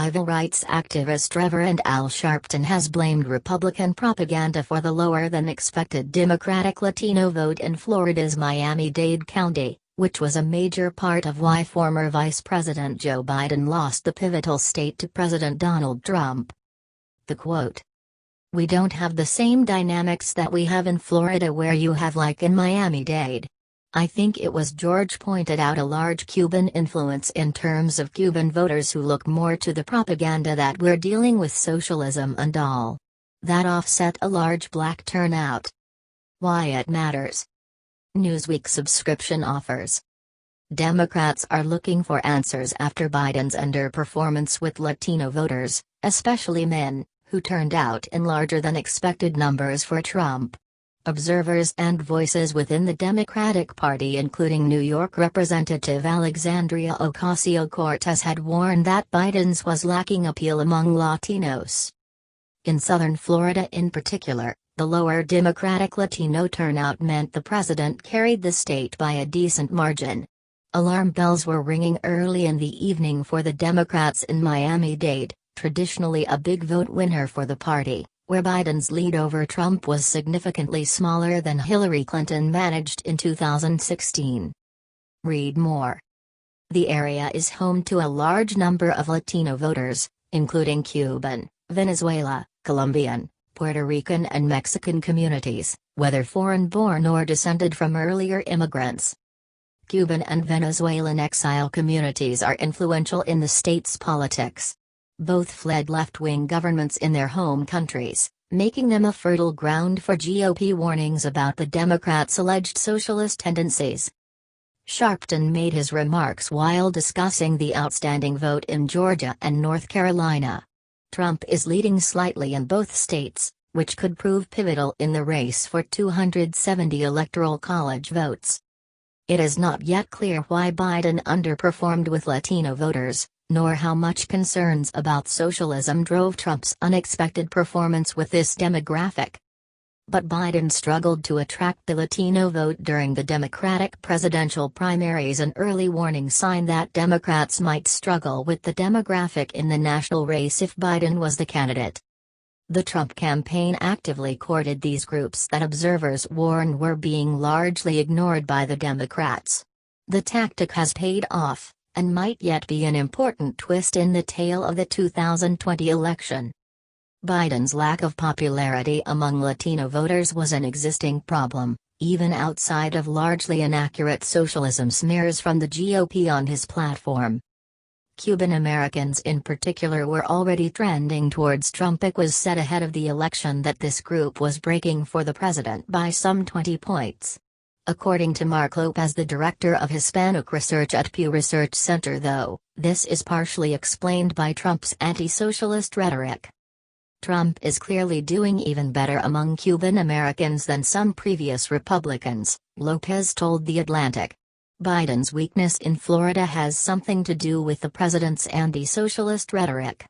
Civil rights activist Reverend Al Sharpton has blamed Republican propaganda for the lower-than-expected Democratic Latino vote in Florida's Miami-Dade County, which was a major part of why former Vice President Joe Biden lost the pivotal state to President Donald Trump. The quote, "We don't have the same dynamics that we have in Florida where you have like in Miami-Dade. I think it was George pointed out a large Cuban influence in terms of Cuban voters who look more to the propaganda that we're dealing with socialism and all. That offset a large black turnout. Why it matters." Newsweek subscription offers. Democrats are looking for answers after Biden's underperformance with Latino voters, especially men, who turned out in larger-than-expected numbers for Trump. Observers and voices within the Democratic Party, including New York Representative Alexandria Ocasio-Cortez, had warned that Biden's was lacking appeal among Latinos. In southern Florida in particular, the lower Democratic Latino turnout meant the president carried the state by a decent margin. Alarm bells were ringing early in the evening for the Democrats in Miami-Dade, traditionally a big vote winner for the party, where Biden's lead over Trump was significantly smaller than Hillary Clinton managed in 2016. Read more. The area is home to a large number of Latino voters, including Cuban, Venezuela, Colombian, Puerto Rican and Mexican communities, whether foreign-born or descended from earlier immigrants. Cuban and Venezuelan exile communities are influential in the state's politics. Both fled left-wing governments in their home countries, making them a fertile ground for GOP warnings about the Democrats' alleged socialist tendencies. Sharpton made his remarks while discussing the outstanding vote in Georgia and North Carolina. Trump is leading slightly in both states, which could prove pivotal in the race for 270 Electoral College votes. It is not yet clear why Biden underperformed with Latino voters, nor how much concerns about socialism drove Trump's unexpected performance with this demographic. But Biden struggled to attract the Latino vote during the Democratic presidential primaries, an early warning sign that Democrats might struggle with the demographic in the national race if Biden was the candidate. The Trump campaign actively courted these groups that observers warn were being largely ignored by the Democrats. The tactic has paid off, and might yet be an important twist in the tale of the 2020 election. Biden's lack of popularity among Latino voters was an existing problem, even outside of largely inaccurate socialism smears from the GOP on his platform. Cuban Americans in particular were already trending towards Trump. It was said ahead of the election that this group was breaking for the president by some 20 points. According to Mark Lopez, the director of Hispanic research at Pew Research Center, though, this is partially explained by Trump's anti-socialist rhetoric. Trump is clearly doing even better among Cuban Americans than some previous Republicans, Lopez told The Atlantic. Biden's weakness in Florida has something to do with the president's anti-socialist rhetoric.